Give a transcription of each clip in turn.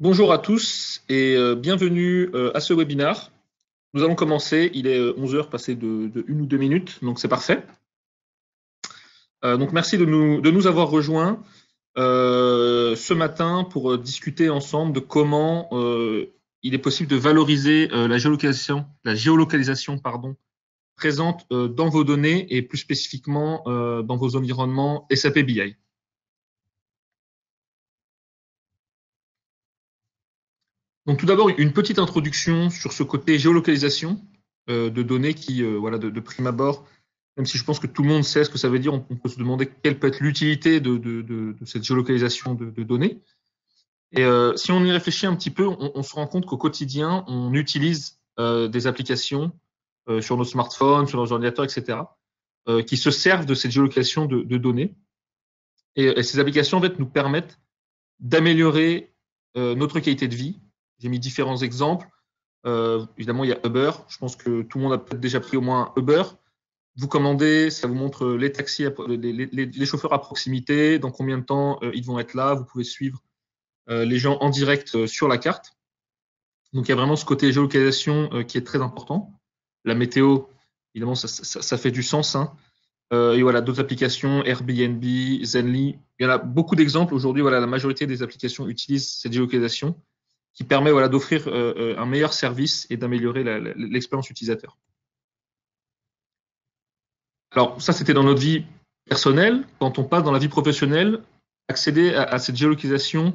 Bonjour à tous et bienvenue à ce webinaire. Nous allons commencer, il est 11 heures passé de 1 ou 2 minutes, donc c'est parfait. Donc merci de nous avoir rejoints ce matin pour discuter ensemble de comment il est possible de valoriser la géolocalisation présente dans vos données et plus spécifiquement dans vos environnements SAP BI. Donc tout d'abord, une petite introduction sur ce côté géolocalisation de données qui, voilà, de prime abord, même si je pense que tout le monde sait ce que ça veut dire, on peut se demander quelle peut être l'utilité de cette géolocalisation de données. Et si on y réfléchit un petit peu, on se rend compte qu'au quotidien, on utilise des applications sur nos smartphones, sur nos ordinateurs, etc., qui se servent de cette géolocalisation de données. Et ces applications, en fait, nous permettent d'améliorer notre qualité de vie. J'ai mis différents exemples. Évidemment, il y a Uber. Je pense que tout le monde a peut-être déjà pris au moins Uber. Vous commandez, ça vous montre les taxis, les chauffeurs à proximité, dans combien de temps ils vont être là. Vous pouvez suivre les gens en direct sur la carte. Donc, il y a vraiment ce côté géolocalisation qui est très important. La météo, évidemment, ça fait du sens. Hein. Et voilà, d'autres applications, Airbnb, Zenly. Il y en a beaucoup d'exemples. Aujourd'hui, voilà, la majorité des applications utilisent cette géolocalisation qui permet voilà, d'offrir un meilleur service et d'améliorer l'expérience utilisateur. Alors, ça, c'était dans notre vie personnelle. Quand on passe dans la vie professionnelle, accéder à cette géolocalisation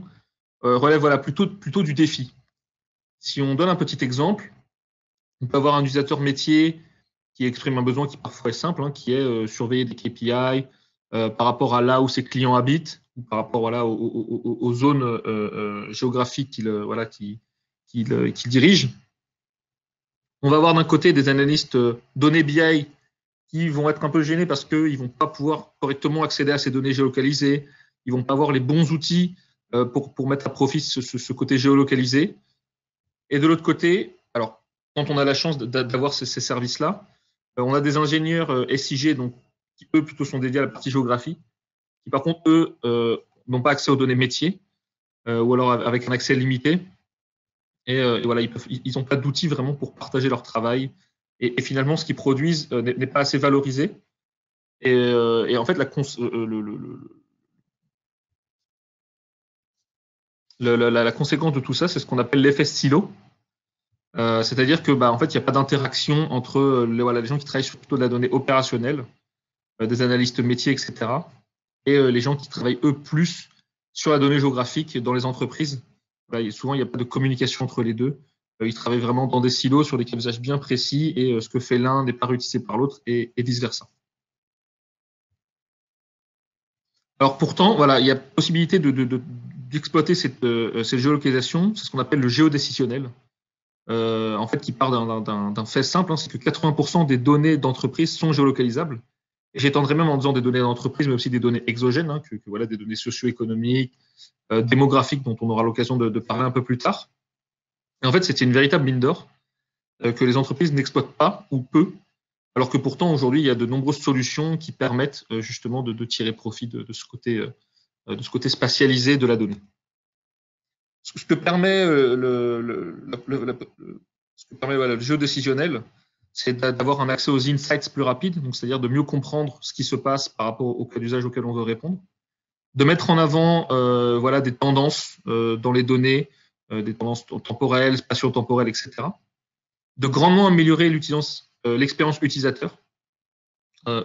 relève voilà, plutôt du défi. Si on donne un petit exemple, on peut avoir un utilisateur métier qui exprime un besoin qui parfois est simple, hein, qui est surveiller des KPI par rapport à là où ses clients habitent, ou par rapport voilà, aux zones géographiques qu'il dirige. On va avoir d'un côté des analystes données BI qui vont être un peu gênés parce qu'ils ne vont pas pouvoir correctement accéder à ces données géolocalisées, ils ne vont pas avoir les bons outils pour mettre à profit ce côté géolocalisé. Et de l'autre côté, alors, quand on a la chance d'avoir ces services-là, on a des ingénieurs SIG donc, qui, eux, plutôt sont dédiés à la partie géographie, qui, par contre, eux, n'ont pas accès aux données métiers, ou alors avec un accès limité. Et voilà, ils n'ont pas d'outils vraiment pour partager leur travail. Et finalement, ce qu'ils produisent n'est pas assez valorisé. Et en fait, la conséquence de tout ça, c'est ce qu'on appelle l'effet stylo. C'est-à-dire que, en fait, il n'y a pas d'interaction entre les gens qui travaillent sur plutôt de la donnée opérationnelle, des analystes métiers, etc., et les gens qui travaillent, eux, plus sur la donnée géographique dans les entreprises. Souvent, il n'y a pas de communication entre les deux. Ils travaillent vraiment dans des silos sur des cas d'usage bien précis et ce que fait l'un n'est pas réutilisé par l'autre et vice-versa. Alors pourtant, voilà, il y a possibilité d'exploiter cette géolocalisation, c'est ce qu'on appelle le géodécisionnel, en fait, qui part d'un fait simple, hein, c'est que 80% des données d'entreprise sont géolocalisables. Et j'étendrai même en disant des données d'entreprise, mais aussi des données exogènes, hein, voilà, des données socio-économiques, démographiques, dont on aura l'occasion de parler un peu plus tard. Et en fait, c'était une véritable mine d'or que les entreprises n'exploitent pas ou peu, alors que pourtant, aujourd'hui, il y a de nombreuses solutions qui permettent justement de tirer profit de ce côté spatialisé de la donnée. Ce que permet le géodécisionnel, c'est d'avoir un accès aux insights plus rapide, donc c'est-à-dire de mieux comprendre ce qui se passe par rapport au cas d'usage auquel on veut répondre, de mettre en avant voilà, des tendances dans les données, des tendances temporelles, spatio-temporelles, etc., de grandement améliorer l'expérience utilisateur.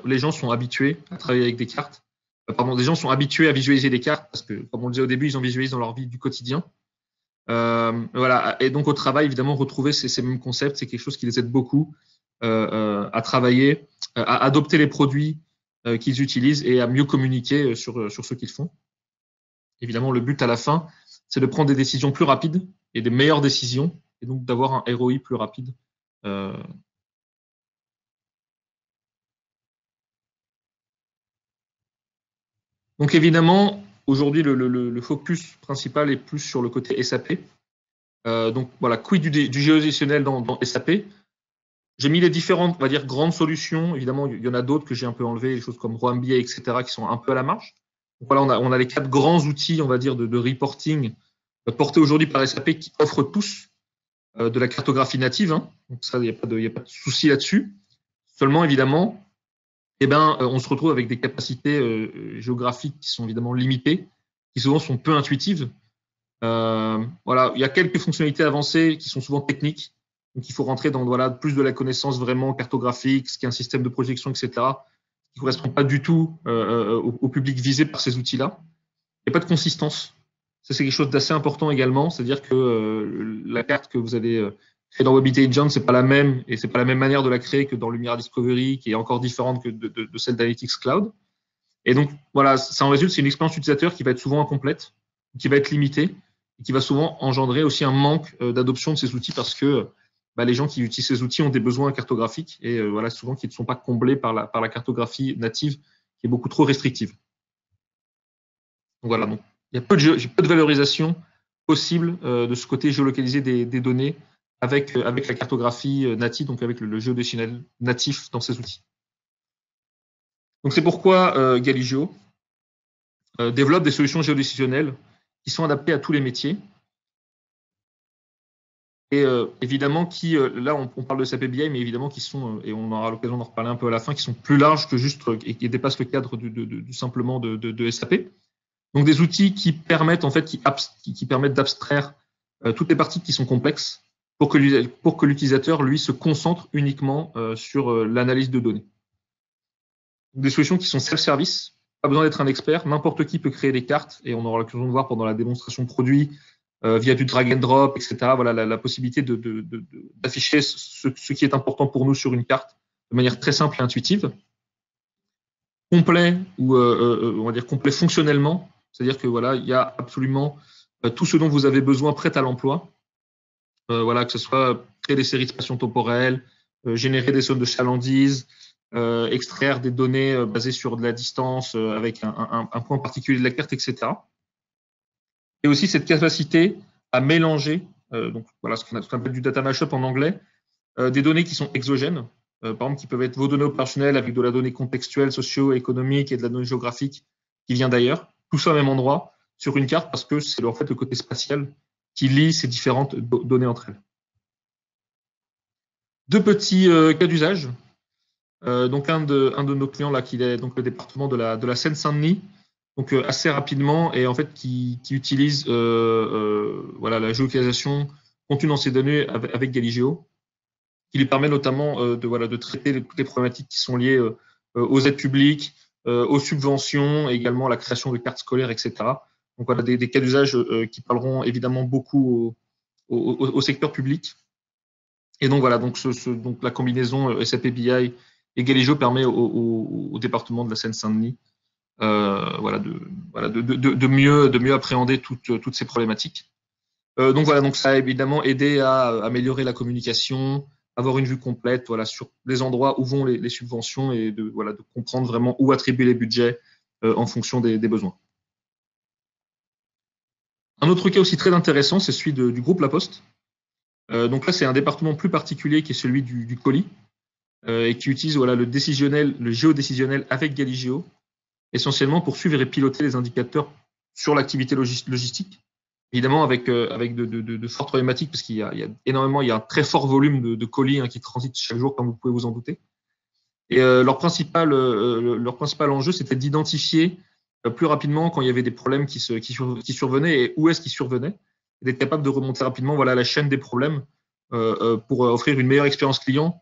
Les gens sont habitués à travailler avec des cartes. Les gens sont habitués à visualiser des cartes parce que, comme on le disait au début, ils en visualisent dans leur vie du quotidien. Voilà. Et donc au travail, évidemment, retrouver ces mêmes concepts, c'est quelque chose qui les aide beaucoup à travailler, à adopter les produits qu'ils utilisent et à mieux communiquer sur ce qu'ils font. Évidemment, le but à la fin, c'est de prendre des décisions plus rapides et des meilleures décisions, et donc d'avoir un ROI plus rapide. Donc évidemment, aujourd'hui, le focus principal est plus sur le côté SAP. Donc voilà, quid du géodécisionnel dans SAP. J'ai mis les différentes, on va dire, grandes solutions. Évidemment, il y en a d'autres que j'ai un peu enlevées, des choses comme RoamBA, etc., qui sont un peu à la marge. Donc voilà, on a les 4 grands outils, on va dire, de reporting portés aujourd'hui par SAP qui offrent tous de la cartographie native. Hein. Donc ça, il n'y a pas de souci là-dessus. Seulement, évidemment, on se retrouve avec des capacités géographiques qui sont évidemment limitées, qui souvent sont peu intuitives. Il y a quelques fonctionnalités avancées qui sont souvent techniques. Donc, il faut rentrer dans plus de la connaissance vraiment cartographique, ce qui est un système de projection, etc., qui ne correspond pas du tout au public visé par ces outils-là. Il n'y a pas de consistance. Ça, c'est quelque chose d'assez important également. C'est-à-dire que la carte que vous avez créée dans Web Intelligence, c'est pas la même, et c'est pas la même manière de la créer que dans Lumira Discovery, qui est encore différente que de celle d'Analytics Cloud. Et donc, voilà, ça en résulte, c'est une expérience utilisateur qui va être souvent incomplète, qui va être limitée, et qui va souvent engendrer aussi un manque d'adoption de ces outils parce que les gens qui utilisent ces outils ont des besoins cartographiques et souvent qui ne sont pas comblés par la cartographie native qui est beaucoup trop restrictive. Donc voilà, donc, il y a peu de valorisation possible de ce côté géolocalisé des données avec la cartographie native, donc avec le géodécisionnel natif dans ces outils. Donc c'est pourquoi Galigeo développe des solutions géodécisionnelles qui sont adaptées à tous les métiers. Et évidemment, là on parle de SAP BI, mais évidemment qui sont, et on aura l'occasion d'en reparler un peu à la fin, qui sont plus larges que juste et qui dépassent le cadre du simplement de SAP. Donc des outils qui permettent qui permettent d'abstraire toutes les parties qui sont complexes pour que l'utilisateur lui se concentre uniquement sur l'analyse de données. Des solutions qui sont self-service, pas besoin d'être un expert, n'importe qui peut créer des cartes et on aura l'occasion de voir pendant la démonstration produit via du drag and drop, etc. Voilà la possibilité d'afficher ce qui est important pour nous sur une carte de manière très simple et intuitive, complet ou on va dire complet fonctionnellement, c'est-à-dire que il y a absolument tout ce dont vous avez besoin prêt à l'emploi. Que ce soit créer des séries de spatiaux temporelles, générer des zones de chalandise, extraire des données basées sur de la distance avec un point particulier de la carte, etc. Et aussi cette capacité à mélanger, ce qu'on appelle du data mashup en anglais, des données qui sont exogènes, par exemple qui peuvent être vos données opérationnelles avec de la donnée contextuelle, socio-économique et de la donnée géographique qui vient d'ailleurs, tout ça au même endroit sur une carte parce que c'est en fait le côté spatial qui lie ces différentes données entre elles. Deux petits cas d'usage. Donc un de nos clients là, qui est donc le département de la Seine-Saint-Denis, donc assez rapidement et en fait qui utilise la géolocalisation contenue dans ces données avec Galigeo, qui lui permet notamment de traiter toutes les problématiques qui sont liées aux aides publiques, aux subventions, et également à la création de cartes scolaires, etc. Donc voilà des cas d'usage qui parleront évidemment beaucoup au secteur public. Et donc voilà, donc la combinaison SAP BI et Galigeo permet au département de la Seine-Saint-Denis de mieux appréhender toutes ces problématiques. Donc ça a évidemment aidé à améliorer la communication, avoir une vue complète sur les endroits où vont les subventions et de comprendre vraiment où attribuer les budgets en fonction des besoins. Un autre cas aussi très intéressant, c'est celui du groupe La Poste. Donc là, c'est un département plus particulier qui est celui du colis et qui utilise le géodécisionnel avec Galigeo, essentiellement pour suivre et piloter les indicateurs sur l'activité logistique. Évidemment, avec de fortes problématiques, parce qu'il y a un très fort volume de colis qui transitent chaque jour, comme vous pouvez vous en douter. Et leur principal enjeu, c'était d'identifier plus rapidement quand il y avait des problèmes qui survenaient et où est-ce qu'ils survenaient, et d'être capable de remonter rapidement la chaîne des problèmes pour offrir une meilleure expérience client,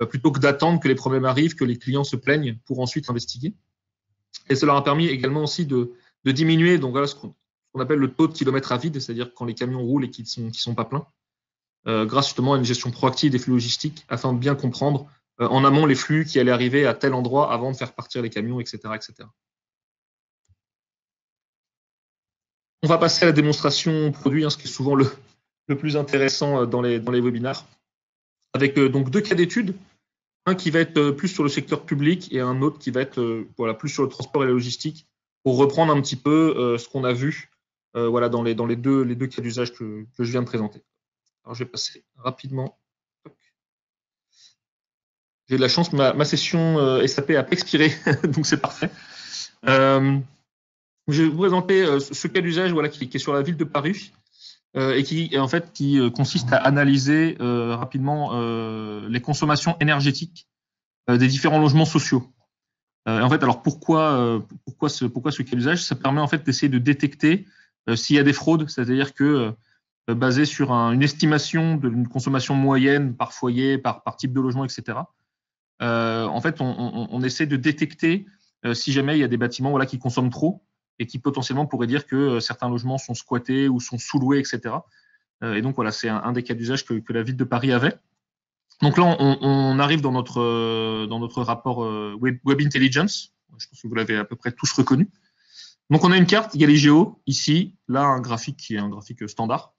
plutôt que d'attendre que les problèmes arrivent, que les clients se plaignent pour ensuite investiguer. Et ça leur a permis également aussi de diminuer ce qu'on appelle le taux de kilomètres à vide, c'est-à-dire quand les camions roulent et qu'ils sont pas pleins, grâce justement à une gestion proactive des flux logistiques, afin de bien comprendre en amont les flux qui allaient arriver à tel endroit avant de faire partir les camions, etc. etc. On va passer à la démonstration produit, ce qui est souvent le plus intéressant dans les webinars, avec donc deux cas d'études. Un qui va être plus sur le secteur public et un autre qui va être plus sur le transport et la logistique, pour reprendre un petit peu ce qu'on a vu dans les deux cas d'usage que je viens de présenter. Alors je vais passer rapidement. J'ai de la chance, ma session SAP a pas expiré, donc c'est parfait. Je vais vous présenter ce cas d'usage qui est sur la ville de Paris. et qui consiste à analyser rapidement les consommations énergétiques des différents logements sociaux. En fait, alors pourquoi ce cas d'usage? Ça permet en fait d'essayer de détecter s'il y a des fraudes, c'est-à-dire que basé sur une estimation d'une consommation moyenne par foyer, par type de logement, etc. En fait, on essaie de détecter si jamais il y a des bâtiments qui consomment trop et qui potentiellement pourraient dire que certains logements sont squattés ou sont sous-loués, etc. Et donc voilà, c'est un des cas d'usage que la ville de Paris avait. Donc là, on arrive dans notre rapport Web Intelligence. Je pense que vous l'avez à peu près tous reconnu. Donc on a une carte, il y a les géos, ici, là un graphique qui est un graphique standard.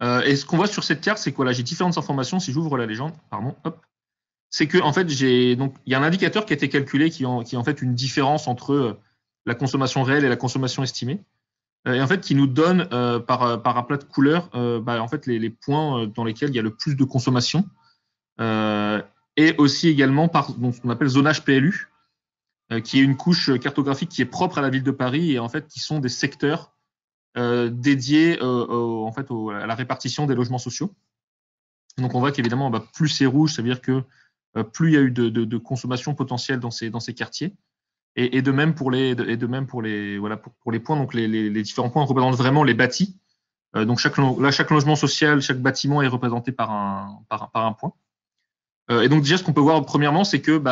Et ce qu'on voit sur cette carte, c'est que j'ai différentes informations. Si j'ouvre la légende, pardon, hop, c'est que en fait il y a un indicateur qui a été calculé qui en fait une différence entre la consommation réelle et la consommation estimée, et en fait qui nous donne par un plat de couleurs en fait les points dans lesquels il y a le plus de consommation, et aussi également par ce qu'on appelle zonage PLU, qui est une couche cartographique qui est propre à la ville de Paris et en fait qui sont des secteurs dédiés à la répartition des logements sociaux. Donc on voit qu'évidemment plus c'est rouge, ça veut dire que plus il y a eu de consommation potentielle dans ces quartiers, et de même pour les points. Donc les différents points représentent vraiment les bâtis. Donc chaque logement social, chaque bâtiment est représenté par un point. Et donc déjà ce qu'on peut voir premièrement, c'est que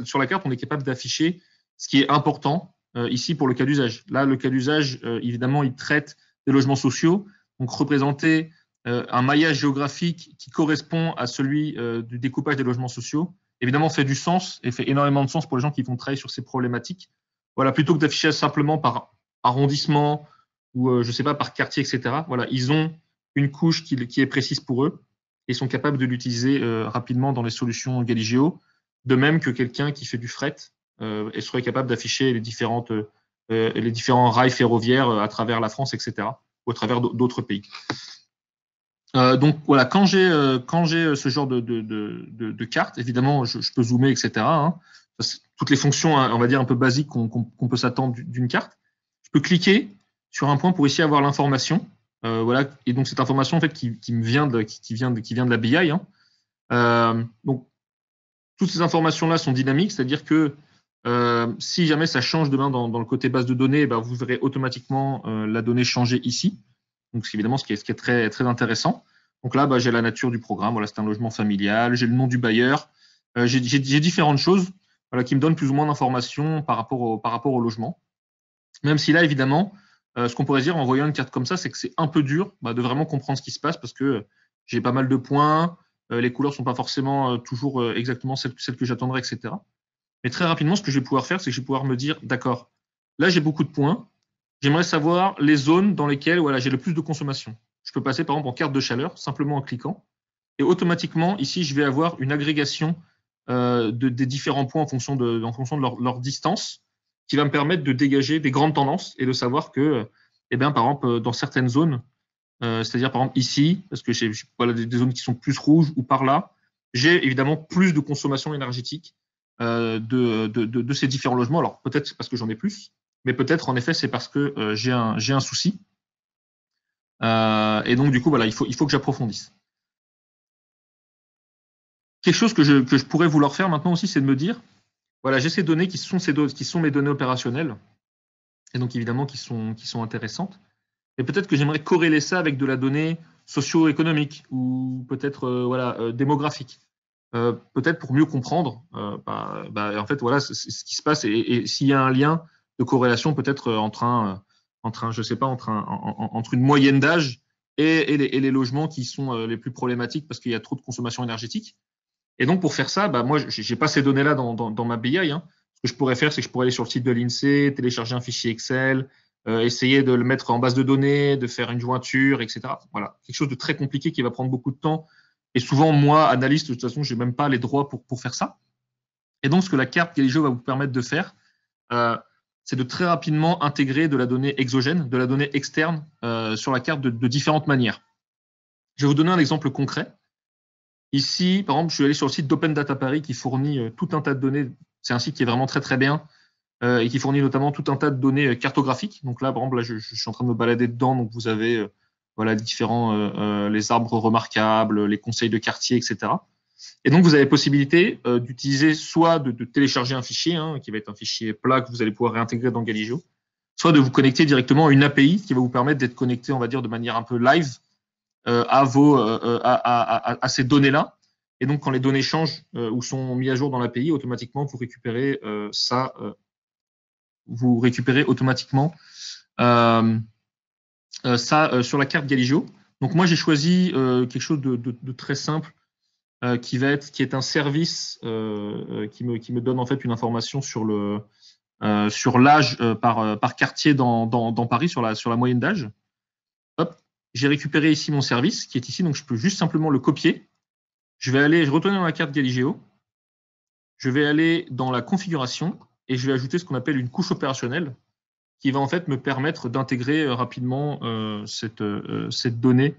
sur la carte on est capable d'afficher ce qui est important ici pour le cas d'usage. Là le cas d'usage évidemment il traite des logements sociaux, donc représenter un maillage géographique qui correspond à celui du découpage des logements sociaux, évidemment fait du sens et fait énormément de sens pour les gens qui vont travailler sur ces problématiques. Voilà, plutôt que d'afficher simplement par arrondissement ou je sais pas, par quartier, etc. Voilà, ils ont une couche qui est précise pour eux et sont capables de l'utiliser rapidement dans les solutions Galigéo, de même que quelqu'un qui fait du fret et serait capable d'afficher les différents rails ferroviaires à travers la France, etc., ou à travers d'autres pays. Donc voilà, quand j'ai ce genre de carte, évidemment, je peux zoomer, etc. Hein. Toutes les fonctions, on va dire un peu basiques qu'on peut s'attendre d'une carte. Je peux cliquer sur un point pour ici avoir l'information. Voilà, et donc cette information en fait qui vient de la BI. Hein. Donc toutes ces informations-là sont dynamiques, c'est-à-dire que si jamais ça change demain dans le côté base de données, vous verrez automatiquement la donnée changer ici. Donc c'est évidemment ce qui est très, très intéressant. Donc là, j'ai la nature du programme. Voilà, c'est un logement familial. J'ai le nom du bailleur. J'ai différentes choses qui me donnent plus ou moins d'informations par rapport au logement. Même si là, évidemment, ce qu'on pourrait dire en voyant une carte comme ça, c'est que c'est un peu dur de vraiment comprendre ce qui se passe parce que j'ai pas mal de points. Les couleurs ne sont pas forcément toujours exactement celles que j'attendrais, etc. Mais très rapidement, ce que je vais pouvoir faire, c'est que je vais pouvoir me dire, d'accord, là, j'ai beaucoup de points. J'aimerais savoir les zones dans lesquelles j'ai le plus de consommation. Je peux passer par exemple en carte de chaleur, simplement en cliquant. Et automatiquement, ici, je vais avoir une agrégation des différents points en fonction de leur distance, qui va me permettre de dégager des grandes tendances et de savoir que, par exemple, dans certaines zones, c'est-à-dire par exemple ici, parce que j'ai des zones qui sont plus rouges ou par là, j'ai évidemment plus de consommation énergétique de ces différents logements. Alors peut-être c'est parce que j'en ai plus, mais peut-être en effet c'est parce que j'ai un souci. Et donc du coup il faut que j'approfondisse. Quelque chose que je pourrais vouloir faire maintenant aussi, c'est de me dire, j'ai ces données qui sont mes données opérationnelles, et donc évidemment qui sont intéressantes. Et peut-être que j'aimerais corréler ça avec de la donnée socio-économique ou peut-être démographique. Peut-être pour mieux comprendre en fait ce qui se passe et s'il y a un lien de corrélation peut-être entre une moyenne d'âge et les logements qui sont les plus problématiques parce qu'il y a trop de consommation énergétique. Et donc pour faire ça, moi j'ai pas ces données-là dans ma BI. Hein. Ce que je pourrais faire, c'est que je pourrais aller sur le site de l'INSEE, télécharger un fichier Excel, essayer de le mettre en base de données, de faire une jointure, etc. Voilà, quelque chose de très compliqué qui va prendre beaucoup de temps. Et souvent, moi, analyste, de toute façon, je n'ai même pas les droits pour faire ça. Et donc, ce que la carte Galigéo va vous permettre de faire, c'est de très rapidement intégrer de la donnée exogène, de la donnée externe sur la carte de différentes manières. Je vais vous donner un exemple concret. Ici, par exemple, je suis allé sur le site d'Open Data Paris qui fournit tout un tas de données. C'est un site qui est vraiment très, très bien et qui fournit notamment tout un tas de données cartographiques. Donc là, par exemple, là, je suis en train de me balader dedans. Donc vous avez voilà, les arbres remarquables, les conseils de quartier, etc. Et donc, vous avez possibilité d'utiliser soit de télécharger un fichier, hein, qui va être un fichier plat que vous allez pouvoir réintégrer dans Galigio, soit de vous connecter directement à une API qui va vous permettre d'être connecté, on va dire, de manière un peu live à ces données-là. Et donc, quand les données changent ou sont mises à jour dans l'API, automatiquement, vous récupérez automatiquement ça sur la carte Galigio. Donc, moi, j'ai choisi quelque chose de très simple qui est un service qui me donne en fait une information sur l'âge par quartier dans Paris, sur la moyenne d'âge. Hop, j'ai récupéré ici mon service qui est ici, donc je peux juste simplement le copier. Je retourne dans la carte Galigio, je vais aller dans la configuration et je vais ajouter ce qu'on appelle une couche opérationnelle qui va en fait me permettre d'intégrer rapidement cette donnée,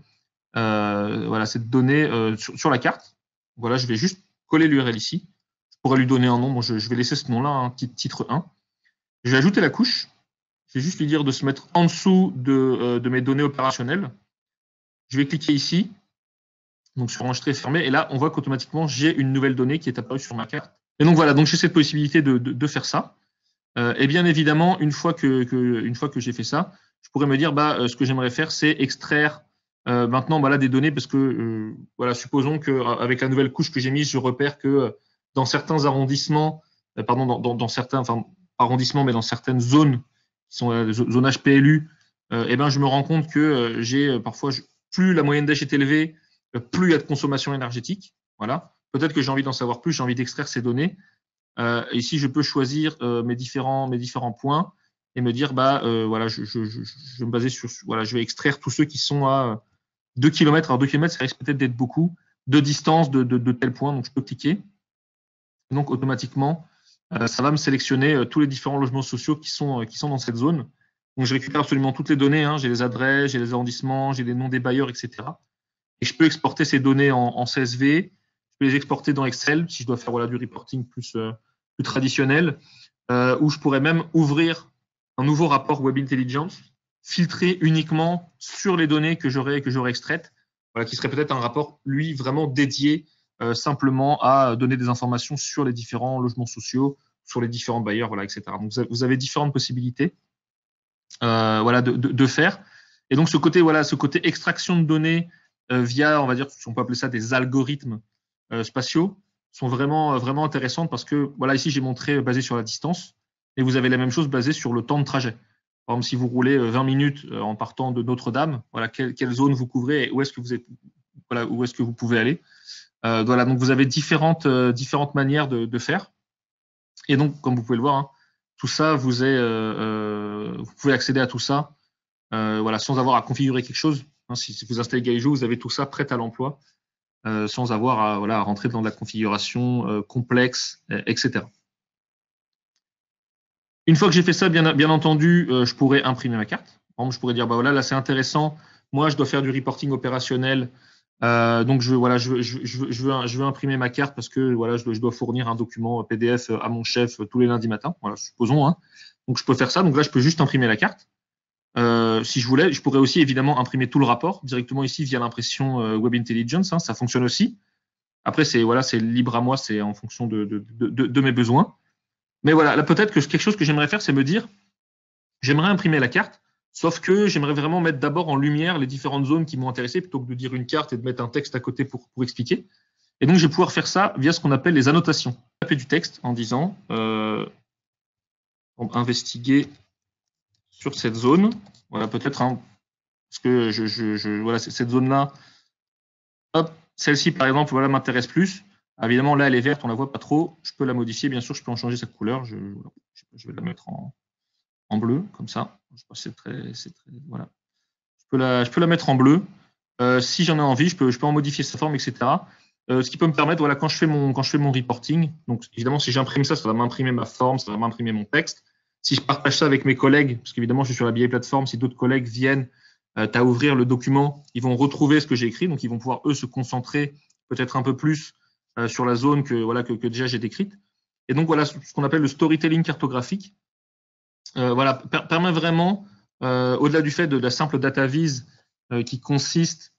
sur la carte. Voilà, je vais juste coller l'URL ici. Je pourrais lui donner un nom. Bon, je vais laisser ce nom-là, hein, titre 1. Je vais ajouter la couche. Je vais juste lui dire de se mettre en dessous de mes données opérationnelles. Je vais cliquer ici, donc sur enregistrer, fermer. Et là, on voit qu'automatiquement, j'ai une nouvelle donnée qui est apparue sur ma carte. Et donc voilà, donc j'ai cette possibilité de faire ça. Et bien évidemment, une fois que j'ai fait ça, je pourrais me dire, ce que j'aimerais faire, c'est extraire maintenant des données, parce que supposons qu'avec la nouvelle couche que j'ai mise, je repère que dans certains arrondissements, dans certains arrondissements, mais dans certaines zones qui sont zones HPLU, je me rends compte que j'ai parfois, plus la moyenne d'âge est élevée, plus il y a de consommation énergétique. Voilà. Peut-être que j'ai envie d'en savoir plus, j'ai envie d'extraire ces données. Ici, je peux choisir mes différents points et me dire, je vais me baser sur, je vais extraire tous ceux qui sont à 2 km. Alors 2 km, ça risque peut-être d'être beaucoup de distance de tel point, donc je peux cliquer. Donc automatiquement, ça va me sélectionner tous les différents logements sociaux qui sont dans cette zone. Donc je récupère absolument toutes les données, hein. J'ai les adresses, j'ai les arrondissements, j'ai les noms des bailleurs, etc. Et je peux exporter ces données en CSV. Je peux les exporter dans Excel si je dois faire du reporting plus traditionnel, où je pourrais même ouvrir un nouveau rapport Web Intelligence filtré uniquement sur les données que j'aurais extraites, qui serait peut-être un rapport, lui, vraiment dédié simplement à donner des informations sur les différents logements sociaux, sur les différents bailleurs, etc. Donc, vous avez différentes possibilités de faire. Et donc, ce côté extraction de données via, on va dire, on peut appeler ça des algorithmes spatiaux, sont vraiment intéressantes parce que, ici, j'ai montré basé sur la distance, et vous avez la même chose basée sur le temps de trajet. Par exemple, si vous roulez 20 minutes en partant de Notre-Dame, quelle zone vous couvrez et où est-ce que vous pouvez aller. Donc vous avez différentes manières de faire. Et donc, comme vous pouvez le voir, hein, tout ça, vous pouvez accéder à tout ça sans avoir à configurer quelque chose. Hein, si vous installez Galigio, vous avez tout ça prêt à l'emploi. Sans avoir à rentrer dans de la configuration complexe, etc. Une fois que j'ai fait ça, bien entendu, je pourrais imprimer ma carte. Par exemple, je pourrais dire, là, c'est intéressant. Moi, je dois faire du reporting opérationnel. Donc, je veux imprimer ma carte parce que je dois fournir un document PDF à mon chef tous les lundis matins. Voilà, supposons. Hein. Donc, je peux faire ça. Donc là, je peux juste imprimer la carte. Si je voulais, je pourrais aussi évidemment imprimer tout le rapport directement ici via l'impression Web Intelligence. Hein, ça fonctionne aussi. Après, c'est libre à moi, c'est en fonction de mes besoins. Mais là peut-être que quelque chose que j'aimerais faire, c'est me dire, j'aimerais imprimer la carte, sauf que j'aimerais vraiment mettre d'abord en lumière les différentes zones qui m'ont intéressé plutôt que de dire une carte et de mettre un texte à côté pour expliquer. Et donc, je vais pouvoir faire ça via ce qu'on appelle les annotations. Taper du texte en disant investiguer sur cette zone. Voilà, peut-être, hein, parce que cette zone-là, hop, celle-ci, par exemple, m'intéresse plus. Évidemment, là, elle est verte, on la voit pas trop. Je peux la modifier, bien sûr, je peux en changer sa couleur. Je vais la mettre en bleu, comme ça. Je pense que c'est très, voilà. Je peux la mettre en bleu. Si j'en ai envie, je peux en modifier sa forme, etc. Ce qui peut me permettre, quand je fais mon reporting, donc évidemment, si j'imprime ça, ça va m'imprimer ma forme, ça va m'imprimer mon texte. Si je partage ça avec mes collègues, parce qu'évidemment, je suis sur la BI plateforme, si d'autres collègues viennent à ouvrir le document, ils vont retrouver ce que j'ai écrit, donc ils vont pouvoir, eux, se concentrer peut-être un peu plus sur la zone que déjà j'ai décrite. Et donc, voilà ce qu'on appelle le storytelling cartographique. voilà, permet vraiment, au-delà du fait de la simple data vise qui consiste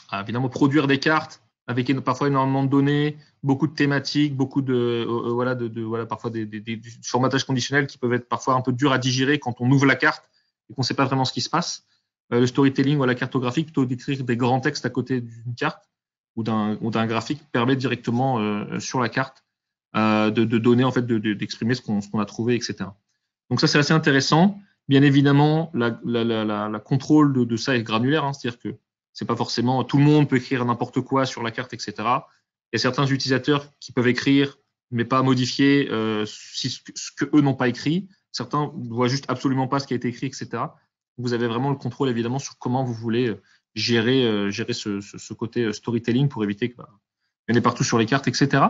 à évidemment produire des cartes avec parfois énormément de données, beaucoup de thématiques, beaucoup de voilà, parfois du formatage conditionnel qui peuvent être parfois un peu durs à digérer quand on ouvre la carte et qu'on ne sait pas vraiment ce qui se passe. Le storytelling ou la cartographie, plutôt d'écrire des grands textes à côté d'une carte ou d'un graphique, permet directement sur la carte de donner, en fait, d'exprimer ce qu'on a trouvé, etc. Donc ça, c'est assez intéressant. Bien évidemment, la contrôle de ça est granulaire, hein, c'est-à-dire que c'est pas forcément tout le monde peut écrire n'importe quoi sur la carte, etc. Il y a certains utilisateurs qui peuvent écrire, mais pas modifier ce que eux n'ont pas écrit. Certains ne voient juste absolument pas ce qui a été écrit, etc. Vous avez vraiment le contrôle, évidemment, sur comment vous voulez gérer ce côté storytelling pour éviter qu'il y en ait partout sur les cartes, etc.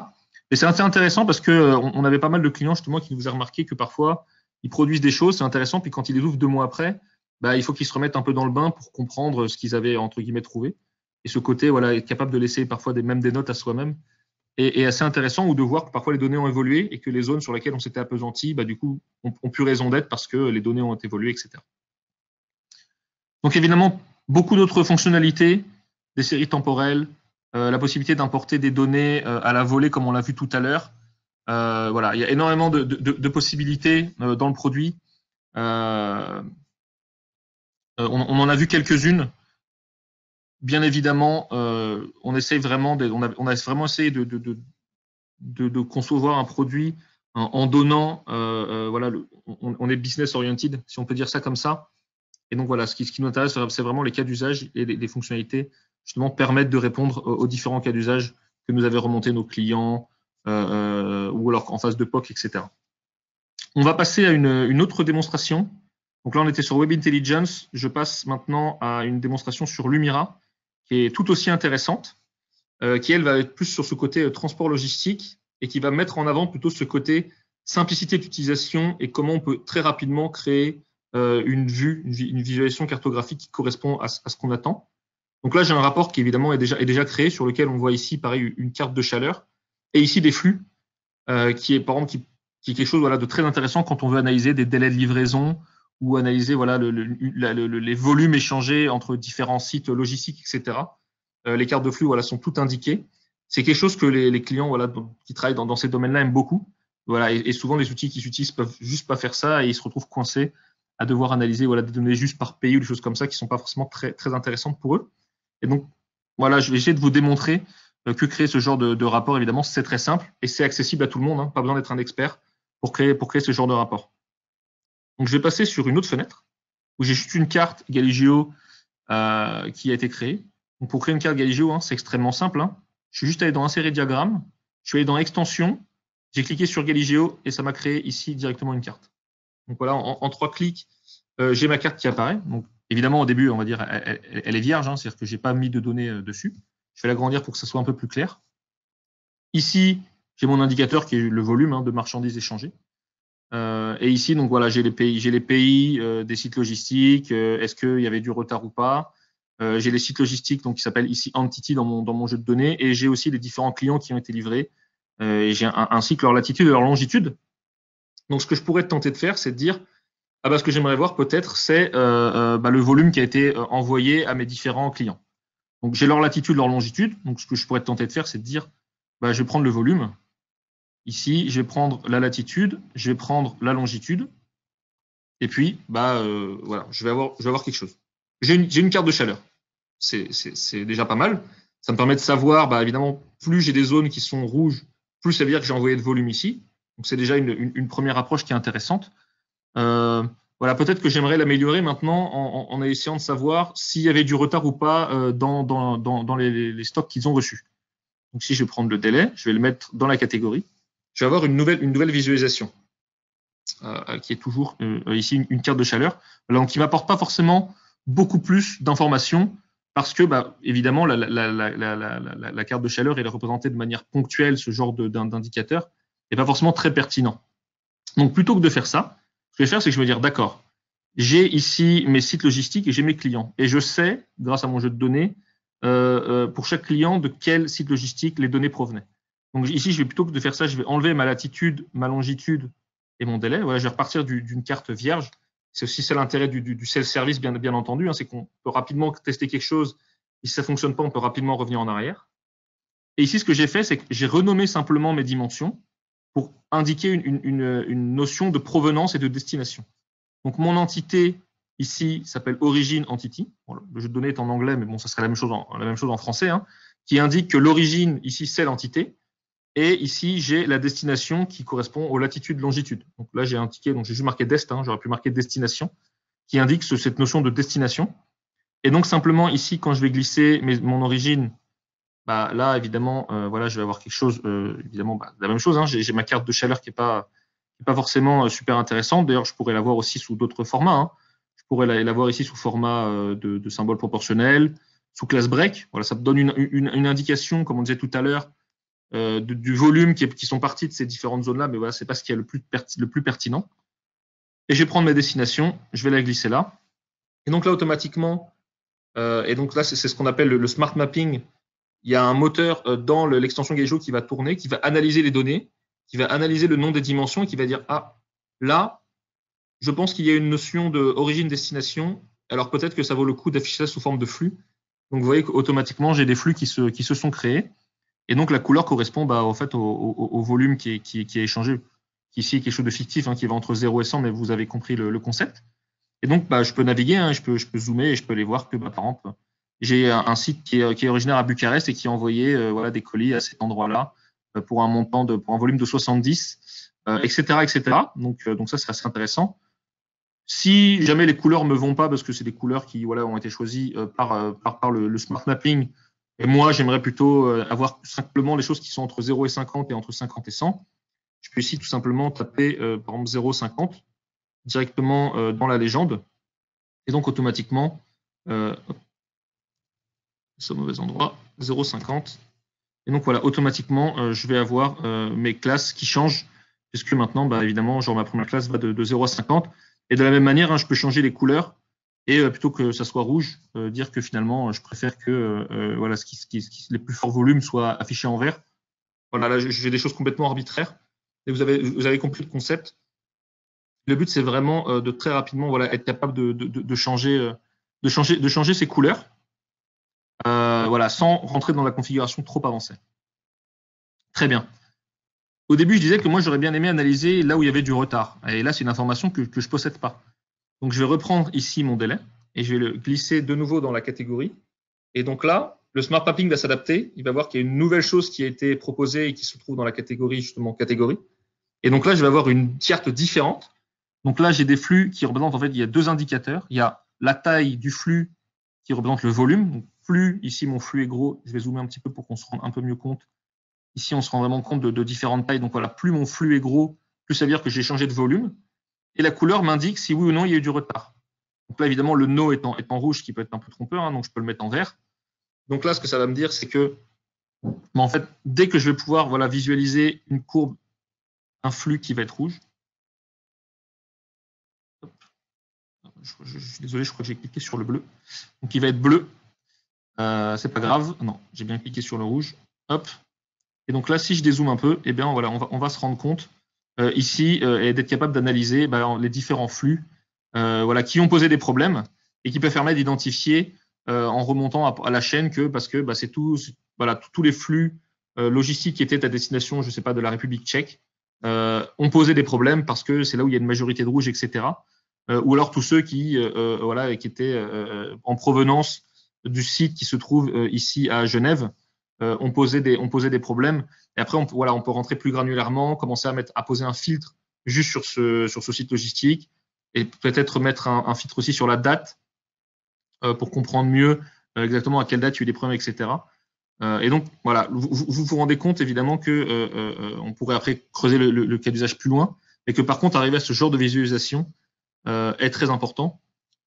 Et c'est assez intéressant parce que on avait pas mal de clients justement qui nous a remarqué que parfois ils produisent des choses, c'est intéressant, puis quand ils les ouvrent 2 mois après, il faut qu'ils se remettent un peu dans le bain pour comprendre ce qu'ils avaient entre guillemets trouvé. Et ce côté, voilà, être capable de laisser parfois même des notes à soi-même est assez intéressant, ou de voir que parfois les données ont évolué et que les zones sur lesquelles on s'était appesanti, du coup, ont plus raison d'être parce que les données ont évolué, etc. Donc évidemment, beaucoup d'autres fonctionnalités, des séries temporelles, la possibilité d'importer des données à la volée comme on l'a vu tout à l'heure. Voilà, il y a énormément de possibilités dans le produit. On en a vu quelques-unes. Bien évidemment, on essaye vraiment, on a vraiment essayé de concevoir un produit en donnant, voilà, on est business oriented, si on peut dire ça comme ça. Et donc voilà, ce qui nous intéresse, c'est vraiment les cas d'usage et les fonctionnalités justement permettent de répondre aux différents cas d'usage que nous avaient remontés nos clients ou alors en phase de POC, etc. On va passer à une autre démonstration. Donc là, on était sur Web Intelligence. Je passe maintenant à une démonstration sur Lumira, qui est tout aussi intéressante, qui, elle, va être plus sur ce côté transport logistique et qui va mettre en avant plutôt ce côté simplicité d'utilisation et comment on peut très rapidement créer une visualisation cartographique qui correspond à ce qu'on attend. Donc là, j'ai un rapport qui évidemment est déjà créé, sur lequel on voit ici, pareil, une carte de chaleur, et ici des flux, qui est par exemple qui est quelque chose, voilà, de très intéressant quand on veut analyser des délais de livraison ou analyser, voilà, les volumes échangés entre différents sites logistiques, etc. Les cartes de flux, voilà, sont toutes indiquées. C'est quelque chose que les clients, voilà, qui travaillent dans ces domaines-là aiment beaucoup. Voilà, et souvent les outils qu'ils utilisent peuvent juste pas faire ça et ils se retrouvent coincés à devoir analyser, voilà, des données juste par pays ou des choses comme ça qui sont pas forcément très, très intéressantes pour eux. Et donc, voilà, je vais essayer de vous démontrer que créer ce genre de rapport, évidemment, c'est très simple et c'est accessible à tout le monde, hein, pas besoin d'être un expert pour créer ce genre de rapport. Donc, je vais passer sur une autre fenêtre où j'ai juste une carte Galigeo qui a été créée. Donc, pour créer une carte Galigeo, hein, c'est extrêmement simple, hein. Je suis juste allé dans Insérer diagramme, je suis allé dans Extension, j'ai cliqué sur Galigeo et ça m'a créé ici directement une carte. Donc voilà, en 3 clics, j'ai ma carte qui apparaît. Donc évidemment, au début, on va dire, elle est vierge, hein, c'est-à-dire que je n'ai pas mis de données dessus. Je vais l'agrandir pour que ça soit un peu plus clair. Ici, j'ai mon indicateur qui est le volume, hein, de marchandises échangées. Et ici, donc voilà, j'ai les pays des sites logistiques. Est-ce qu'il y avait du retard ou pas? J'ai les sites logistiques, donc qui s'appellent ici Entity dans mon jeu de données, et j'ai aussi les différents clients qui ont été livrés. Et j'ai ainsi que leur latitude et leur longitude. Donc, ce que je pourrais tenter de faire, c'est de dire, ce que j'aimerais voir peut-être, c'est le volume qui a été envoyé à mes différents clients. Donc, j'ai leur latitude, leur longitude. Donc, ce que je pourrais tenter de faire, c'est de dire, je vais prendre le volume. Ici, je vais prendre la latitude, je vais prendre la longitude. Et puis, voilà, je vais avoir quelque chose. J'ai une carte de chaleur. C'est déjà pas mal. Ça me permet de savoir, évidemment, plus j'ai des zones qui sont rouges, plus ça veut dire que j'ai envoyé de volume ici. Donc, c'est déjà une première approche qui est intéressante. Voilà, peut-être que j'aimerais l'améliorer maintenant en essayant de savoir s'il y avait du retard ou pas dans les stocks qu'ils ont reçus. Donc, si je vais prendre le délai, je vais le mettre dans la catégorie. Je vais avoir une nouvelle visualisation qui est toujours ici une carte de chaleur. Donc, qui ne m'apporte pas forcément beaucoup plus d'informations parce que, évidemment, la carte de chaleur est représentée de manière ponctuelle, ce genre d'indicateur n'est pas forcément très pertinent. Donc, plutôt que de faire ça, ce que je vais faire, c'est que je vais dire, d'accord, j'ai ici mes sites logistiques et j'ai mes clients. Et je sais, grâce à mon jeu de données, pour chaque client, de quel site logistique les données provenaient. Donc ici, je vais plutôt que de faire ça, je vais enlever ma latitude, ma longitude et mon délai. Voilà, je vais repartir d'une carte vierge. C'est aussi ça l'intérêt du self-service, bien entendu, hein, c'est qu'on peut rapidement tester quelque chose. Et si ça ne fonctionne pas, on peut rapidement revenir en arrière. Et ici, ce que j'ai fait, c'est que j'ai renommé simplement mes dimensions pour indiquer une notion de provenance et de destination. Donc, mon entité ici s'appelle Origin Entity. Bon, le jeu de données est en anglais, mais bon, ça serait la même chose en français, hein, qui indique que l'origine, ici, c'est l'entité. Et ici, j'ai la destination qui correspond aux latitudes-longitudes. Donc là, j'ai indiqué, donc j'ai juste marqué dest, hein, j'aurais pu marquer destination, qui indique cette notion de destination. Et donc, simplement, ici, quand je vais glisser mon origine, bah, là, évidemment, voilà, je vais avoir quelque chose, évidemment, la même chose, hein, j'ai ma carte de chaleur qui n'est pas forcément super intéressante. D'ailleurs, je pourrais l'avoir aussi sous d'autres formats. Hein. Je pourrais l'avoir ici sous format de symbole proportionnel, sous class break. Voilà, ça me donne une indication, comme on disait tout à l'heure, du volume qui sont partis de ces différentes zones-là, mais voilà, c'est pas ce qui est le plus pertinent. Et je vais prendre ma destination, je vais la glisser là. Et donc là, automatiquement, et donc là, c'est ce qu'on appelle le smart mapping. Il y a un moteur dans l'extension Gaijo qui va tourner, qui va analyser les données, qui va analyser le nom des dimensions et qui va dire ah, là, je pense qu'il y a une notion d'origine-destination, alors peut-être que ça vaut le coup d'afficher ça sous forme de flux. Donc vous voyez qu'automatiquement, j'ai des flux qui se sont créés. Et donc la couleur correspond en fait, au volume qui est échangé, qui ici est quelque chose de fictif, hein, qui va entre 0 et 100, mais vous avez compris le concept. Et donc je peux naviguer, hein, je peux zoomer et je peux aller voir que par exemple, j'ai un site qui est originaire à Bucarest et qui a envoyé voilà, des colis à cet endroit-là pour un volume de 70, etc., etc. Donc ça, c'est assez intéressant. Si jamais les couleurs me vont pas, parce que c'est des couleurs qui voilà, ont été choisies par le smart mapping, et moi, j'aimerais plutôt avoir simplement les choses qui sont entre 0 et 50 et entre 50 et 100, je peux ici tout simplement taper, par exemple, 0,50 directement dans la légende. Et donc, automatiquement, c'est au mauvais endroit, 0,50. Et donc, voilà, automatiquement, je vais avoir mes classes qui changent, puisque maintenant, évidemment, genre ma première classe va de 0 à 50. Et de la même manière, hein, je peux changer les couleurs. Et plutôt que ça soit rouge, dire que finalement, je préfère que voilà, les plus forts volumes soient affichés en vert. Voilà, là, j'ai des choses complètement arbitraires. Et vous avez compris le concept. Le but, c'est vraiment de très rapidement voilà, être capable de changer ces couleurs voilà, sans rentrer dans la configuration trop avancée. Très bien. Au début, je disais que moi, j'aurais bien aimé analyser là où il y avait du retard. Et là, c'est une information que je ne possède pas. Donc, je vais reprendre ici mon délai et je vais le glisser de nouveau dans la catégorie. Et donc là, le smart mapping va s'adapter. Il va voir qu'il y a une nouvelle chose qui a été proposée et qui se trouve dans la catégorie, justement, catégorie. Et donc là, je vais avoir une carte différente. Donc là, j'ai des flux qui représentent, en fait, il y a deux indicateurs. Il y a la taille du flux qui représente le volume. Donc, plus ici, mon flux est gros. Je vais zoomer un petit peu pour qu'on se rende un peu mieux compte. Ici, on se rend vraiment compte de différentes tailles. Donc voilà, plus mon flux est gros, plus ça veut dire que j'ai changé de volume. Et la couleur m'indique si oui ou non il y a eu du retard. Donc là, évidemment, le no est en rouge, qui peut être un peu trompeur, hein, donc je peux le mettre en vert. Donc là, ce que ça va me dire, c'est que en fait, dès que je vais pouvoir voilà, visualiser une courbe, un flux qui va être rouge. Je suis désolé, je crois que j'ai cliqué sur le bleu. Donc il va être bleu. C'est pas grave. Non, j'ai bien cliqué sur le rouge. Hop. Et donc là, si je dézoome un peu, eh bien voilà, on va se rendre compte ici et d'être capable d'analyser les différents flux voilà, qui ont posé des problèmes et qui peuvent permettre d'identifier en remontant à la chaîne parce que c'est voilà, tous les flux logistiques qui étaient à destination, je ne sais pas, de la République tchèque ont posé des problèmes parce que c'est là où il y a une majorité de rouge, etc. Ou alors tous ceux qui voilà, qui étaient en provenance du site qui se trouve ici à Genève ont posé des problèmes. Et après, on peut rentrer plus granulairement, commencer à poser un filtre juste sur ce site logistique et peut-être mettre un filtre aussi sur la date pour comprendre mieux exactement à quelle date il y a eu des problèmes, etc. Et donc, voilà, vous rendez compte évidemment que on pourrait après creuser le cas d'usage plus loin, mais que par contre, arriver à ce genre de visualisation est très important.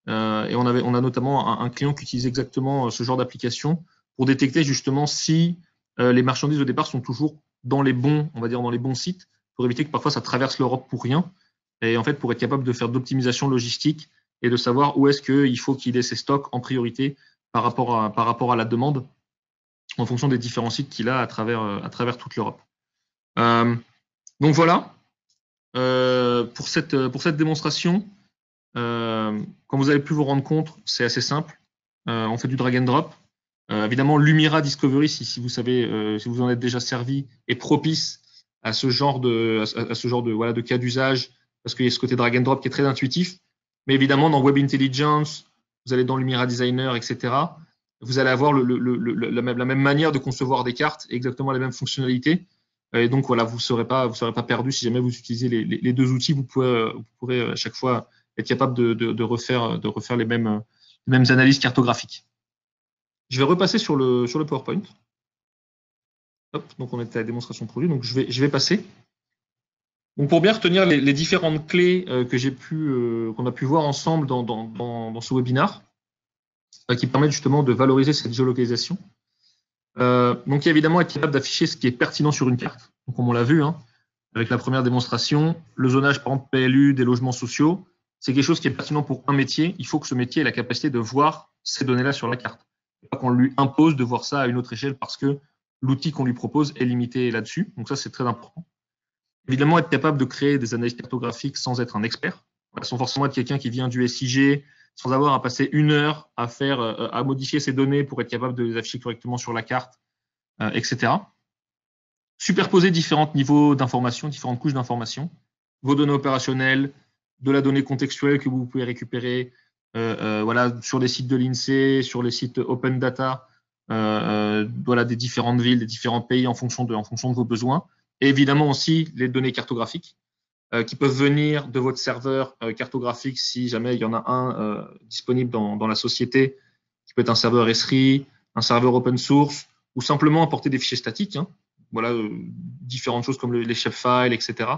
Et on a notamment un client qui utilise exactement ce genre d'application pour détecter justement si les marchandises au départ sont toujours dans les bons, on va dire dans les bons sites, pour éviter que parfois ça traverse l'Europe pour rien. Et en fait, pour être capable de faire d'optimisation logistique et de savoir où est-ce qu'il faut qu'il ait ses stocks en priorité par rapport à la demande, en fonction des différents sites qu'il a à travers toute l'Europe. Donc voilà. pour cette démonstration, comme vous avez pu vous rendre compte, c'est assez simple. On fait du drag and drop. Évidemment, Lumira Discovery, si vous savez, si vous en êtes déjà servi, est propice à ce genre de cas d'usage, parce qu'il y a ce côté drag and drop qui est très intuitif. Mais évidemment, dans Web Intelligence, vous allez dans Lumira Designer, etc. Vous allez avoir la même manière de concevoir des cartes, exactement les mêmes fonctionnalités. Et donc voilà, vous ne serez pas perdu si jamais vous utilisez les deux outils. Vous pourrez à chaque fois être capable de refaire les mêmes analyses cartographiques. Je vais repasser sur le PowerPoint. Hop, donc on était à la démonstration de produit, donc je vais passer. Donc pour bien retenir les différentes clés qu'on a pu voir ensemble dans ce webinaire, qui permettent justement de valoriser cette géolocalisation. Donc évidemment être capable d'afficher ce qui est pertinent sur une carte. Donc comme on l'a vu, avec la première démonstration, le zonage par exemple PLU des logements sociaux, c'est quelque chose qui est pertinent pour un métier. Il faut que ce métier ait la capacité de voir ces données-là sur la carte. Pas qu'on lui impose de voir ça à une autre échelle parce que l'outil qu'on lui propose est limité là-dessus. Donc ça, c'est très important. Évidemment, être capable de créer des analyses cartographiques sans être un expert, sans forcément être quelqu'un qui vient du SIG, sans avoir à passer une heure à modifier ces données pour être capable de les afficher correctement sur la carte, etc. Superposer différents niveaux d'information, différentes couches d'information, vos données opérationnelles, de la donnée contextuelle que vous pouvez récupérer sur les sites de l'INSEE, sur les sites Open Data, des différentes villes, des différents pays en fonction de vos besoins. Et évidemment aussi les données cartographiques qui peuvent venir de votre serveur cartographique si jamais il y en a un disponible dans la société, qui peut être un serveur Esri, un serveur open source, ou simplement apporter des fichiers statiques. Différentes choses comme les shapefiles, etc.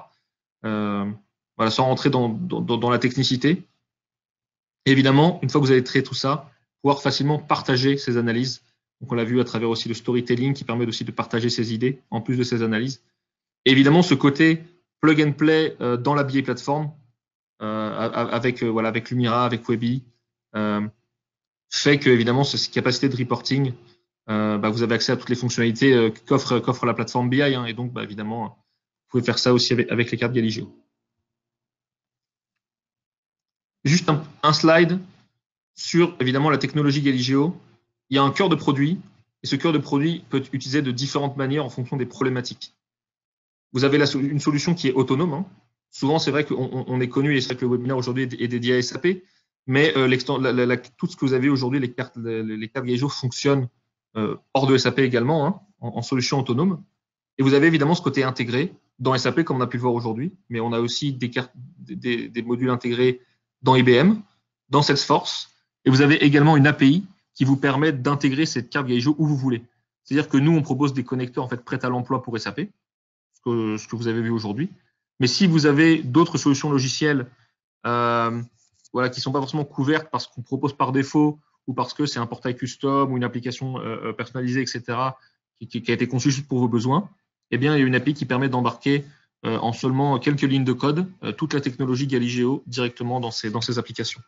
Sans rentrer dans la technicité. Et évidemment, une fois que vous avez traité tout ça, pouvoir facilement partager ces analyses. Donc on l'a vu à travers aussi le storytelling qui permet aussi de partager ses idées en plus de ces analyses. Et évidemment, ce côté plug and play dans la BI plateforme avec Lumira, avec Webi, fait que évidemment cette capacité de reporting, vous avez accès à toutes les fonctionnalités qu'offre la plateforme BI, et donc évidemment, vous pouvez faire ça aussi avec les cartes Galigeo. Juste un slide sur évidemment la technologie Galigeo. Il y a un cœur de produit, et ce cœur de produit peut être utilisé de différentes manières en fonction des problématiques. Vous avez une solution qui est autonome. Souvent, c'est vrai qu'on est connu, et c'est vrai que le webinaire aujourd'hui est dédié à SAP, mais tout ce que vous avez aujourd'hui, les cartes Galigeo fonctionnent hors de SAP également, en solution autonome. Et vous avez évidemment ce côté intégré dans SAP, comme on a pu le voir aujourd'hui, mais on a aussi des modules intégrés dans IBM, dans Salesforce, et vous avez également une API qui vous permet d'intégrer cette carte Galigeo où vous voulez. C'est-à-dire que nous, on propose des connecteurs prêts à l'emploi pour SAP, ce que vous avez vu aujourd'hui. Mais si vous avez d'autres solutions logicielles qui ne sont pas forcément couvertes parce qu'on propose par défaut ou parce que c'est un portail custom ou une application personnalisée, etc., qui a été conçue juste pour vos besoins, eh bien, il y a une API qui permet d'embarquer en seulement quelques lignes de code toute la technologie Galigeo directement dans ces applications.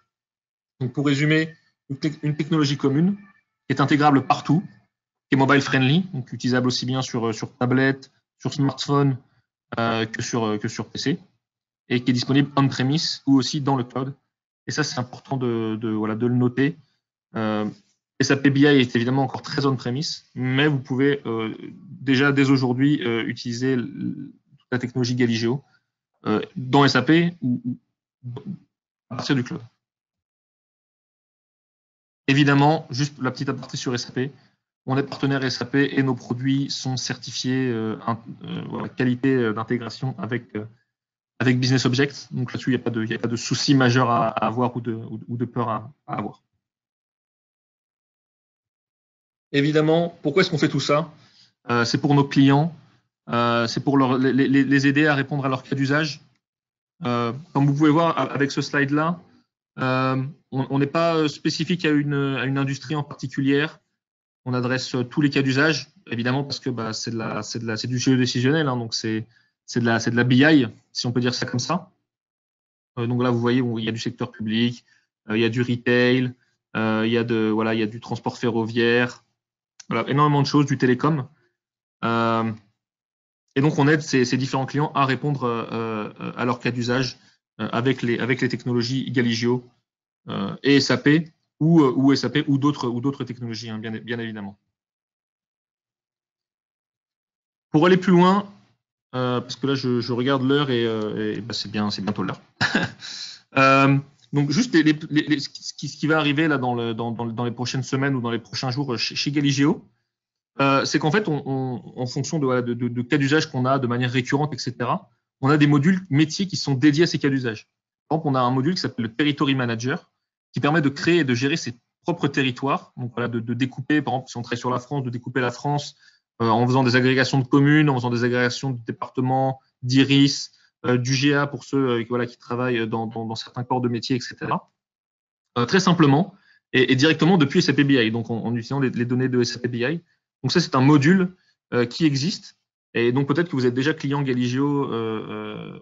Donc, pour résumer, une technologie commune qui est intégrable partout, qui est mobile friendly, donc utilisable aussi bien sur tablette, sur smartphone que sur PC, et qui est disponible on-premise ou aussi dans le cloud. Et ça, c'est important de le noter. SAP BI est évidemment encore très on-premise, mais vous pouvez déjà dès aujourd'hui utiliser toute la technologie Galigeo dans SAP ou à partir du cloud. Évidemment, juste la petite aparté sur SAP, on est partenaire SAP et nos produits sont certifiés qualité d'intégration avec Business Objects. Donc là-dessus, il n'y a pas de souci majeur à avoir ou de peur à avoir. Évidemment, pourquoi est-ce qu'on fait tout ça? C'est pour nos clients, c'est pour les aider à répondre à leur cas d'usage. Comme vous pouvez voir avec ce slide-là, on n'est pas spécifique à une industrie en particulier. On adresse tous les cas d'usage, évidemment, parce que c'est du géodécisionnel, donc c'est de la BI, si on peut dire ça comme ça. Donc là, vous voyez, il y a du secteur public, il y a du retail, il y a du transport ferroviaire, énormément de choses, du télécom. Et donc, on aide ces différents clients à répondre à leur cas d'usage avec les technologies Galigio et SAP ou SAP ou d'autres technologies, hein, bien évidemment. Pour aller plus loin, parce que là, je regarde l'heure et c'est bientôt l'heure. Donc, juste ce qui va arriver là dans les prochaines semaines ou dans les prochains jours chez Galigio, c'est qu'en fait, en fonction de cas d'usage qu'on a de manière récurrente, etc., on a des modules métiers qui sont dédiés à ces cas d'usage. Par exemple, on a un module qui s'appelle le Territory Manager, qui permet de créer et de gérer ses propres territoires. Donc, voilà, de découper, par exemple, si on travaille sur la France, de découper la France en faisant des agrégations de communes, en faisant des agrégations de départements, d'IRIS, du GA pour ceux qui travaillent dans certains corps de métier, etc. Très simplement et directement depuis SAP BI, donc en utilisant les données de SAP BI. Donc ça, c'est un module qui existe. Et donc peut-être que vous êtes déjà client Galigio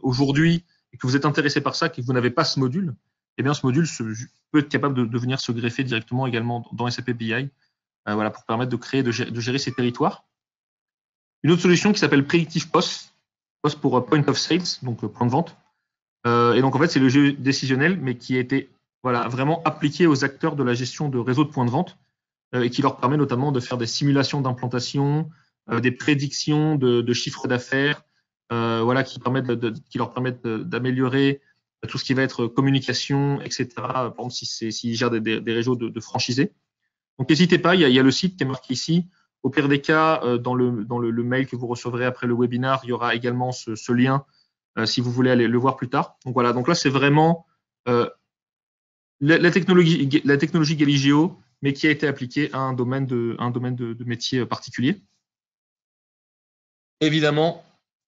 aujourd'hui et que vous êtes intéressé par ça, que vous n'avez pas ce module. Eh bien, ce module peut être capable de venir se greffer directement également dans SAP BI, pour permettre de créer, de gérer ces territoires. Une autre solution qui s'appelle Predictive POS pour Point of Sales, donc point de vente. Et donc en fait, c'est le jeu décisionnel, mais qui a été vraiment appliqué aux acteurs de la gestion de réseaux de points de vente et qui leur permet notamment de faire des simulations d'implantation, des prédictions de chiffre d'affaires, qui leur permettent d'améliorer tout ce qui va être communication, etc. Par exemple, s'ils gèrent des réseaux de franchisés. Donc n'hésitez pas, il y a le site qui est marqué ici. Au pire des cas, dans le mail que vous recevrez après le webinaire, il y aura également ce lien si vous voulez aller le voir plus tard. Donc voilà, donc là c'est vraiment la technologie Galigio, mais qui a été appliquée à un domaine de métier particulier. Évidemment,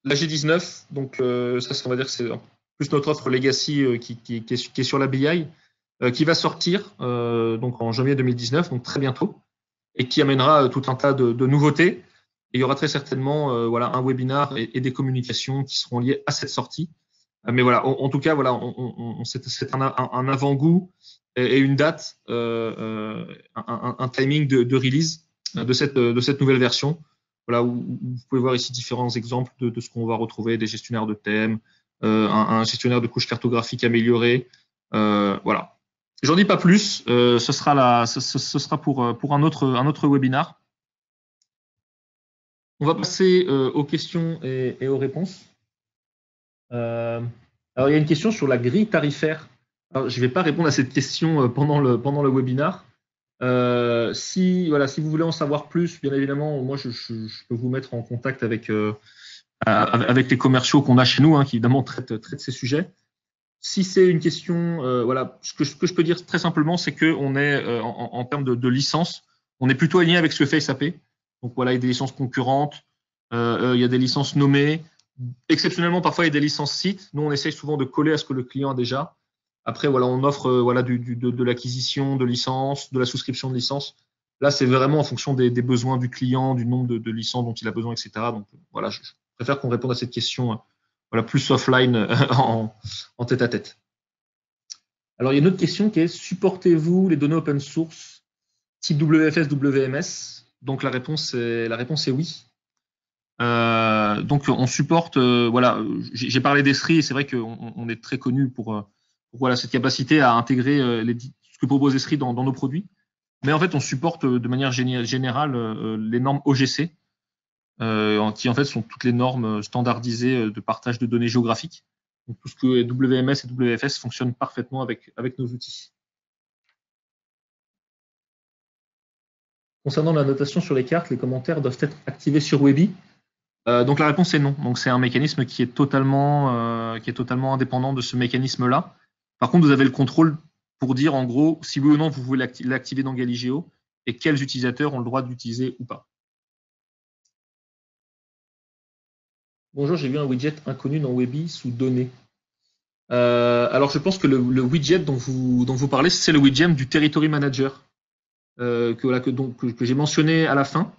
la G19, donc ça on va dire que c'est plus notre offre legacy qui est sur la BI, qui va sortir donc en janvier 2019, donc très bientôt, et qui amènera tout un tas de nouveautés. Et il y aura très certainement un webinaire et des communications qui seront liées à cette sortie. Mais voilà, en tout cas, c'est un avant-goût et une date, un timing de release de cette nouvelle version. Voilà, où vous pouvez voir ici différents exemples de ce qu'on va retrouver, des gestionnaires de thèmes, un gestionnaire de couches cartographiques amélioré. Voilà. J'en dis pas plus. Ce sera pour un autre webinaire. On va passer aux questions et aux réponses. Alors, il y a une question sur la grille tarifaire. Alors, je ne vais pas répondre à cette question pendant le webinaire. Si vous voulez en savoir plus, bien évidemment, moi, je peux vous mettre en contact avec les commerciaux qu'on a chez nous, qui évidemment traitent ces sujets. Si c'est une question, ce que je peux dire très simplement, c'est qu'on est en termes de licence, on est plutôt aligné avec ce que fait SAP. Donc voilà, il y a des licences concurrentes, il y a des licences nommées. Exceptionnellement, parfois, il y a des licences sites. Nous, on essaye souvent de coller à ce que le client a déjà. Après, on offre de l'acquisition de licences, de la souscription de licences. Là, c'est vraiment en fonction des besoins du client, du nombre de licences dont il a besoin, etc. Donc, voilà, je préfère qu'on réponde à cette question plus offline en tête-à-tête. Alors, il y a une autre question qui est: supportez-vous les données open source type WFS, WMS? Donc, la réponse est oui. Donc on supporte, j'ai parlé d'Esri et c'est vrai qu'on est très connu pour cette capacité à intégrer ce que propose Esri dans nos produits. Mais en fait, on supporte de manière générale les normes OGC, qui en fait sont toutes les normes standardisées de partage de données géographiques. Donc tout ce que WMS et WFS fonctionnent parfaitement avec nos outils. Concernant la notation sur les cartes, les commentaires doivent être activés sur Webi. Donc la réponse est non. Donc c'est un mécanisme qui est totalement indépendant de ce mécanisme-là. Par contre, vous avez le contrôle pour dire en gros si oui ou non vous voulez l'activer dans Galigio et quels utilisateurs ont le droit de l'utiliser ou pas. Bonjour, j'ai vu un widget inconnu dans Webi sous données. Alors je pense que le widget dont vous parlez, c'est le widget du Territory Manager que j'ai mentionné à la fin.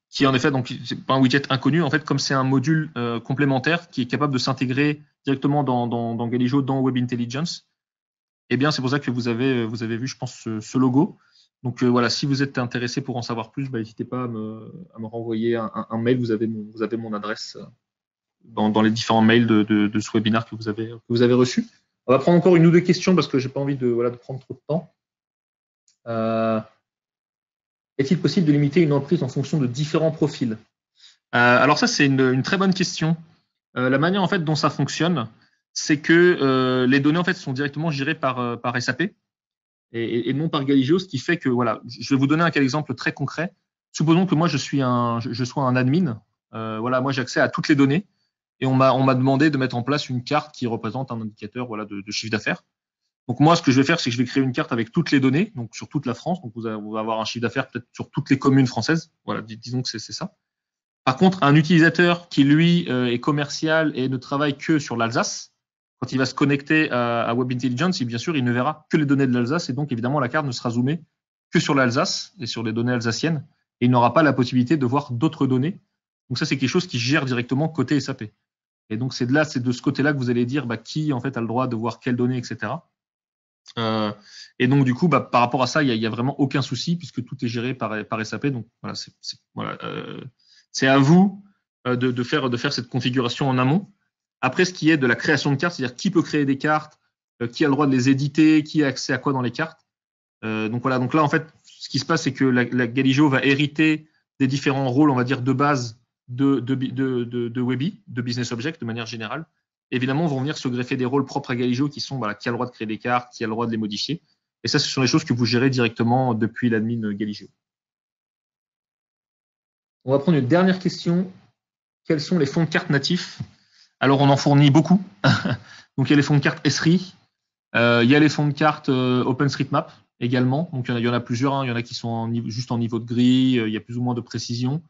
Qui en effet, donc c'est pas un widget inconnu, en fait, comme c'est un module complémentaire qui est capable de s'intégrer directement dans Galigio, dans Web Intelligence. Eh bien, c'est pour ça que vous avez vu, je pense, ce logo. Donc voilà, si vous êtes intéressé pour en savoir plus, n'hésitez pas à me renvoyer un mail. Vous avez mon adresse dans les différents mails de ce webinaire que vous avez reçu. On va prendre encore une ou deux questions parce que j'ai pas envie de prendre trop de temps. Est-il possible de limiter une entreprise en fonction de différents profils? Alors ça, c'est une très bonne question. La manière en fait dont ça fonctionne, c'est que les données en fait sont directement gérées par SAP et non par Galigeo, ce qui fait que voilà, je vais vous donner un exemple très concret. Supposons que moi je sois un admin. Voilà, moi j'ai accès à toutes les données et on m'a demandé de mettre en place une carte qui représente un indicateur voilà de chiffre d'affaires. Donc moi, ce que je vais faire, c'est que je vais créer une carte avec toutes les données, donc sur toute la France. Donc vous allez avoir un chiffre d'affaires peut-être sur toutes les communes françaises. Voilà, disons que c'est ça. Par contre, un utilisateur qui, lui, est commercial et ne travaille que sur l'Alsace, quand il va se connecter à Web Intelligence, bien sûr, il ne verra que les données de l'Alsace et donc, évidemment, la carte ne sera zoomée que sur l'Alsace et sur les données alsaciennes et il n'aura pas la possibilité de voir d'autres données. Donc ça, c'est quelque chose qui gère directement côté SAP. Et donc, c'est de ce côté-là que vous allez dire qui, en fait, a le droit de voir quelles données, etc. Et donc, du coup, par rapport à ça, il y a vraiment aucun souci puisque tout est géré par SAP. Donc, voilà, c'est à vous de faire cette configuration en amont. Après, ce qui est de la création de cartes, c'est-à-dire qui peut créer des cartes, qui a le droit de les éditer, qui a accès à quoi dans les cartes. Donc voilà. Donc là, en fait, ce qui se passe, c'est que la Galigeo va hériter des différents rôles, on va dire, de base de Webi, de Business Object de manière générale. Évidemment, vont venir se greffer des rôles propres à Galigeo qui sont qui a le droit de créer des cartes, qui a le droit de les modifier. Et ça, ce sont les choses que vous gérez directement depuis l'admin Galigeo. On va prendre une dernière question. Quels sont les fonds de cartes natifs? Alors, on en fournit beaucoup. Donc, il y a les fonds de cartes Esri. Il y a les fonds de cartes OpenStreetMap également. Donc, il y en a plusieurs. Hein. Il y en a qui sont juste en niveau de grille. Il y a plus ou moins de précision.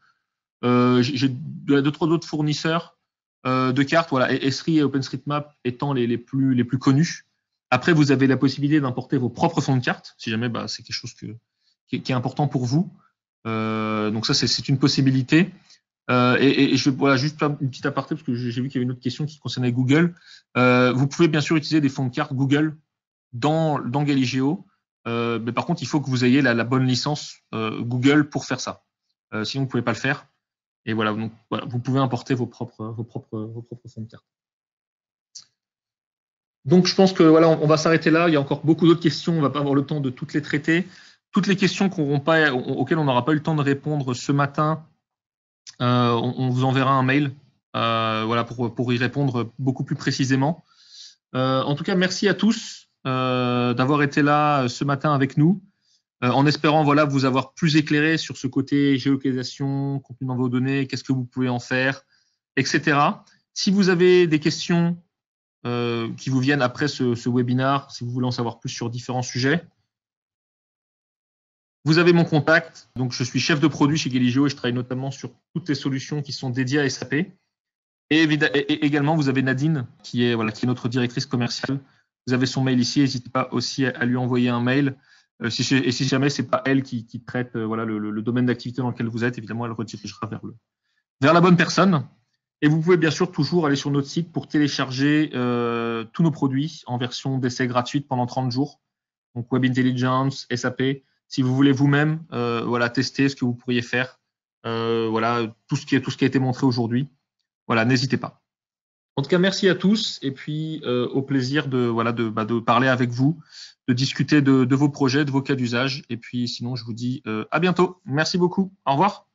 J'ai deux, trois autres fournisseurs de cartes. Voilà, Esri et OpenStreetMap étant les plus connus. Après, vous avez la possibilité d'importer vos propres fonds de cartes, si jamais c'est quelque chose qui est important pour vous. Donc ça, c'est une possibilité. Et je vais juste faire une petite aparté parce que j'ai vu qu'il y avait une autre question qui concernait Google. Vous pouvez bien sûr utiliser des fonds de cartes Google dans Galigeo, mais par contre, il faut que vous ayez la bonne licence Google pour faire ça. Sinon, vous ne pouvez pas le faire. Et voilà, donc voilà, vous pouvez importer vos propres fonds de cartes. Donc, je pense que voilà, on va s'arrêter là. Il y a encore beaucoup d'autres questions. On ne va pas avoir le temps de toutes les traiter. Toutes les questions auxquelles on n'aura pas eu le temps de répondre ce matin, on vous enverra un mail voilà, pour y répondre beaucoup plus précisément. En tout cas, merci à tous d'avoir été là ce matin avec nous, en espérant voilà, vous avoir plus éclairé sur ce côté géolocalisation, contenu dans vos données, qu'est-ce que vous pouvez en faire, etc. Si vous avez des questions qui vous viennent après ce webinaire, si vous voulez en savoir plus sur différents sujets, vous avez mon contact. Donc, je suis chef de produit chez Galigeo et je travaille notamment sur toutes les solutions qui sont dédiées à SAP. Et également, vous avez Nadine, qui est notre directrice commerciale. Vous avez son mail ici. N'hésitez pas aussi à lui envoyer un mail. Et si jamais c'est pas elle qui traite le domaine d'activité dans lequel vous êtes, évidemment, elle redirigera vers la bonne personne. Et vous pouvez bien sûr toujours aller sur notre site pour télécharger tous nos produits en version d'essai gratuite pendant 30 jours. Donc, Web Intelligence, SAP. Si vous voulez vous-même tester ce que vous pourriez faire, tout ce qui a été montré aujourd'hui, voilà, n'hésitez pas. En tout cas, merci à tous et puis au plaisir de parler avec vous, de discuter de vos projets, de vos cas d'usage. Et puis sinon, je vous dis à bientôt. Merci beaucoup. Au revoir.